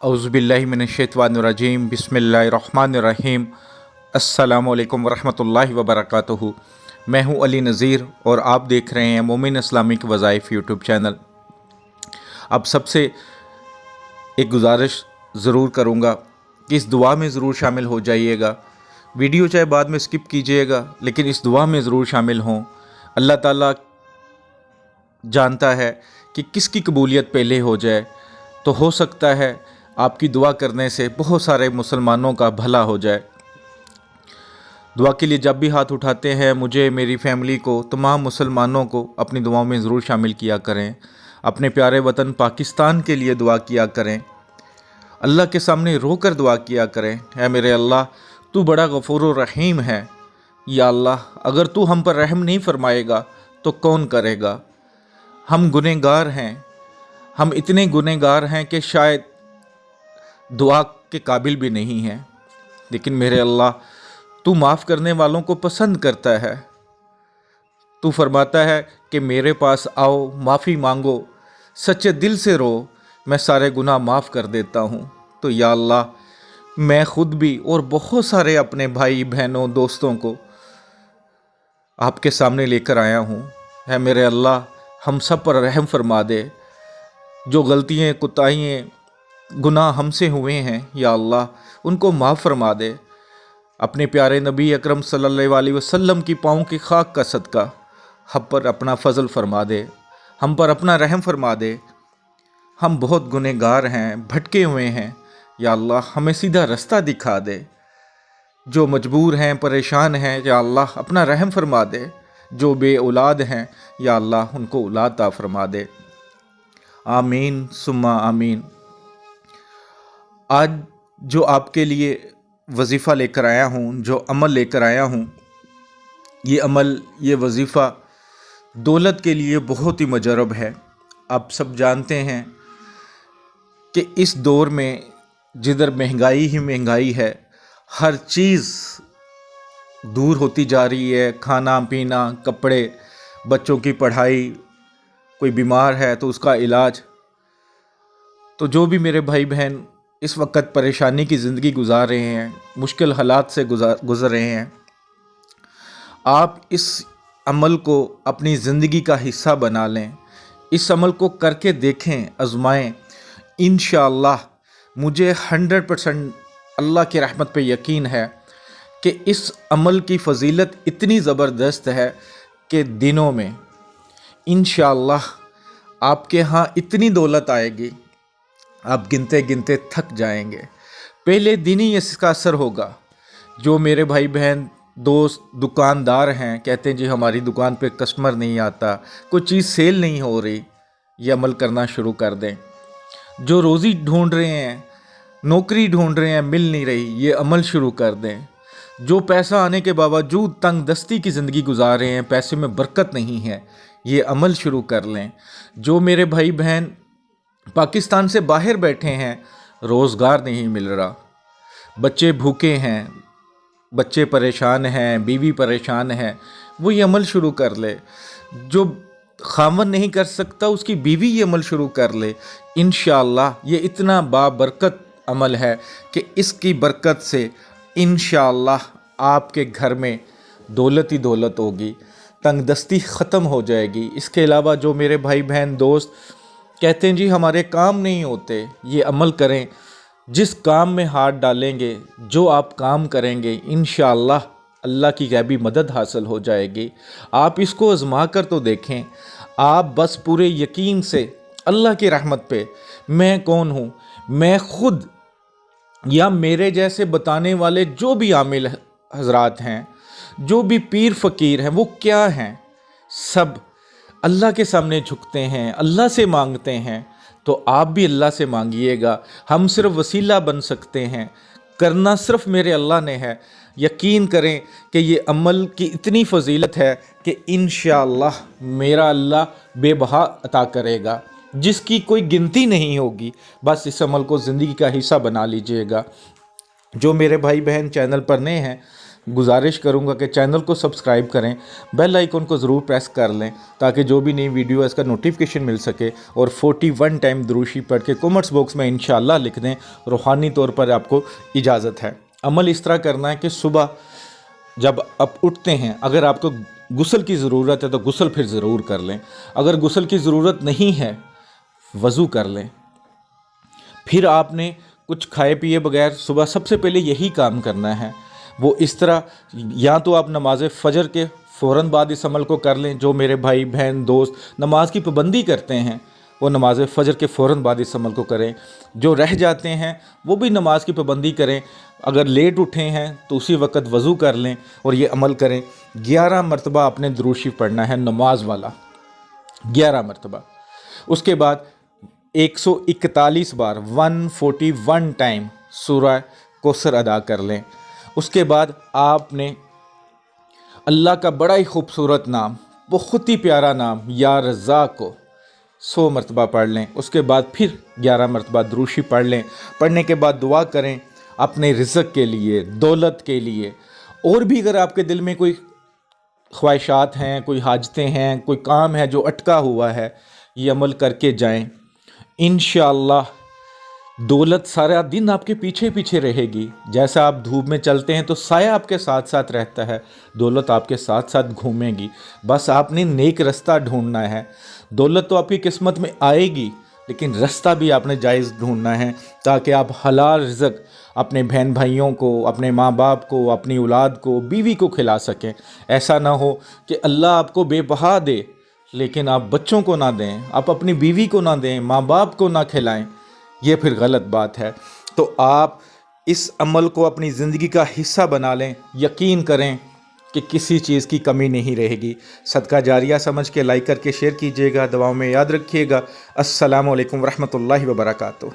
औज़ुबिल्लाहि मिनश्शैतानिर्रजीम बिस्मिल्लाहिर्रहमानिर्रहीम। अस्सलामु अलैकुम वरहमतुल्लाहि वबरकातुहू। मैं हूं अली नज़ीर और आप देख रहे हैं मोमिन इस्लामिक वज़ाइफ यूट्यूब चैनल। अब सबसे एक गुजारिश ज़रूर करूंगा कि इस दुआ में ज़रूर शामिल हो जाइएगा। वीडियो चाहे बाद में स्किप कीजिएगा, लेकिन इस दुआ में ज़रूर शामिल हों। अल्लाह ताला जानता है कि किसकी कबूलियत पहले हो जाए, तो हो सकता है आपकी दुआ करने से बहुत सारे मुसलमानों का भला हो जाए। दुआ के लिए जब भी हाथ उठाते हैं, मुझे, मेरी फैमिली को, तमाम मुसलमानों को अपनी दुआओं में ज़रूर शामिल किया करें। अपने प्यारे वतन पाकिस्तान के लिए दुआ किया करें। अल्लाह के सामने रो कर दुआ किया करें, है मेरे अल्लाह तू बड़ा गफूर रहीम है। या अल्लाह, अगर तू हम पर रहम नहीं फरमाएगा तो कौन करेगा। हम गुनहगार हैं, हम इतने गुनहगार हैं कि शायद दुआ के काबिल भी नहीं हैं, लेकिन मेरे अल्लाह तू माफ़ करने वालों को पसंद करता है। तू फरमाता है कि मेरे पास आओ, माफ़ी मांगो, सच्चे दिल से रो, मैं सारे गुनाह माफ़ कर देता हूँ। तो या अल्लाह, मैं ख़ुद भी और बहुत सारे अपने भाई बहनों दोस्तों को आपके सामने लेकर आया हूँ। है मेरे अल्लाह, हम सब पर रहम फरमा दे। जो गलतियाँ, कोताहियाँ, गुनाह हमसे हुए हैं, या अल्लाह उनको माफ़ फरमा दे। अपने प्यारे नबी अकरम सल्लल्लाहु अलैहि वसल्लम की पाँव की खाक का सदका हम पर अपना फ़ज़ल फरमा दे, हम पर अपना रहम फरमा दे। हम बहुत गुनहगार हैं, भटके हुए हैं, या अल्लाह हमें सीधा रास्ता दिखा दे। जो मजबूर हैं, परेशान हैं, या अल्लाह अपना रहम फरमा दे। जो बे औलाद हैं, या अल्लाह उनको औलाद अता फरमा दे। आमीन सुम्मा आमीन। आज जो आपके लिए वजीफ़ा लेकर आया हूँ, जो अमल लेकर आया हूँ, ये अमल, ये वजीफ़ा दौलत के लिए बहुत ही मुजरब है। आप सब जानते हैं कि इस दौर में जिधर महंगाई ही महंगाई है, हर चीज़ दूर होती जा रही है। खाना पीना, कपड़े, बच्चों की पढ़ाई, कोई बीमार है तो उसका इलाज। तो जो भी मेरे भाई बहन इस वक्त परेशानी की ज़िंदगी गुजार रहे हैं, मुश्किल हालात से गुज़र रहे हैं, आप इस अमल को अपनी ज़िंदगी का हिस्सा बना लें। इस अमल को करके देखें, आज़माएं। इंशाअल्लाह मुझे 100% अल्लाह की रहमत पे यकीन है कि इस अमल की फ़जीलत इतनी ज़बरदस्त है कि दिनों में इंशाअल्लाह आपके यहाँ इतनी दौलत आएगी, आप गिनते गिनते थक जाएंगे। पहले दिन ही इसका असर होगा। जो मेरे भाई बहन दोस्त दुकानदार हैं, कहते हैं जी हमारी दुकान पे कस्टमर नहीं आता, कोई चीज़ सेल नहीं हो रही, ये अमल करना शुरू कर दें। जो रोज़ी ढूंढ रहे हैं, नौकरी ढूंढ रहे हैं, मिल नहीं रही, ये अमल शुरू कर दें। जो पैसा आने के बावजूद तंग दस्ती की ज़िंदगी गुजार रहे हैं, पैसे में बरकत नहीं है, ये अमल शुरू कर लें। जो मेरे भाई बहन पाकिस्तान से बाहर बैठे हैं, रोज़गार नहीं मिल रहा, बच्चे भूखे हैं, बच्चे परेशान हैं, बीवी परेशान है, वो ये अमल शुरू कर ले। जो खामन नहीं कर सकता, उसकी बीवी ये अमल शुरू कर ले। इंशाअल्लाह ये इतना बाबरकत अमल है कि इसकी बरकत से इंशाअल्लाह आपके घर में दौलत ही दौलत होगी, तंगदस्ती ख़त्म हो जाएगी। इसके अलावा जो मेरे भाई बहन दोस्त कहते हैं जी हमारे काम नहीं होते, ये अमल करें। जिस काम में हाथ डालेंगे, जो आप काम करेंगे, इंशाअल्लाह अल्लाह की गैबी मदद हासिल हो जाएगी। आप इसको आज़मा कर तो देखें। आप बस पूरे यकीन से अल्लाह की रहमत पे, मैं कौन हूँ, मैं ख़ुद या मेरे जैसे बताने वाले जो भी आमिल हजरात हैं, जो भी पीर फ़कीर हैं, वो क्या हैं, सब अल्लाह के सामने झुकते हैं, अल्लाह से मांगते हैं। तो आप भी अल्लाह से मांगिएगा। हम सिर्फ वसीला बन सकते हैं, करना सिर्फ मेरे अल्लाह ने है। यकीन करें कि ये अमल की इतनी फ़जीलत है कि इंशाअल्लाह मेरा अल्लाह बेबहा अता करेगा, जिसकी कोई गिनती नहीं होगी। बस इस अमल को ज़िंदगी का हिस्सा बना लीजिएगा। जो मेरे भाई बहन चैनल पर नए हैं, गुजारिश करूँगा कि चैनल को सब्सक्राइब करें, बेल आइकन को ज़रूर प्रेस कर लें ताकि जो भी नई वीडियो है इसका नोटिफिकेशन मिल सके। और 41 टाइम दुरूशी पढ़ के कमेंट्स बॉक्स में इंशाअल्लाह लिख दें, रूहानी तौर पर आपको इजाज़त है। अमल इस तरह करना है कि सुबह जब आप उठते हैं, अगर आपको गुस्ल की ज़रूरत है तो गुस्ल फिर ज़रूर कर लें, अगर गुस्ल की ज़रूरत नहीं है वज़ू कर लें। फिर आपने कुछ खाए पिए बगैर सुबह सबसे पहले यही काम करना है। वो इस तरह, या तो आप नमाज फ़जर के फ़ौरन बाद इस अमल को कर लें। जो मेरे भाई बहन दोस्त नमाज की पाबंदी करते हैं वो नमाज फ़जर के फ़ौरन बाद इस अमल को करें। जो रह जाते हैं वो भी नमाज की पाबंदी करें। अगर लेट उठे हैं तो उसी वक्त वज़ू कर लें और ये अमल करें। 11 मरतबा आपने दुरूद शरीफ पढ़ना है, नमाज वाला 11 मरतबा। उसके बाद 141 बार 141 टाइम सूरह कौसर अदा कर लें। उसके बाद आपने अल्लाह का बड़ा ही खूबसूरत नाम, बहुत ही प्यारा नाम या रज़्ज़ाक़ को 100 मरतबा पढ़ लें। उसके बाद फिर 11 मरतबा दुरूद शरीफ पढ़ लें। पढ़ने के बाद दुआ करें अपने रिज़्क़ के लिए, दौलत के लिए, और भी अगर आपके दिल में कोई ख्वाहिशात हैं, कोई हाजतें हैं, कोई काम है जो अटका हुआ है, ये अमल करके जाएं। इंशाअल्लाह दौलत सारा दिन आपके पीछे पीछे रहेगी। जैसा आप धूप में चलते हैं तो साया आपके साथ साथ रहता है, दौलत आपके साथ साथ घूमेगी। बस आपने नेक रास्ता ढूंढना है। दौलत तो आपकी किस्मत में आएगी, लेकिन रास्ता भी आपने जायज़ ढूंढना है ताकि आप हलाल रिज़्क़ अपने बहन भाइयों को, अपने माँ बाप को, अपनी औलाद को, बीवी को खिला सकें। ऐसा ना हो कि अल्लाह आपको बेबहा दे लेकिन आप बच्चों को ना दें, आप अपनी बीवी को ना दें, माँ बाप को ना खिलाएं। ये फिर गलत बात है। तो आप इस अमल को अपनी ज़िंदगी का हिस्सा बना लें। यकीन करें कि किसी चीज़ की कमी नहीं रहेगी। सदका जारिया समझ के लाइक करके शेयर कीजिएगा। दुआओं में याद रखिएगा। अस्सलामु अलैकुम रहमतुल्लाहि व बरकातुहू।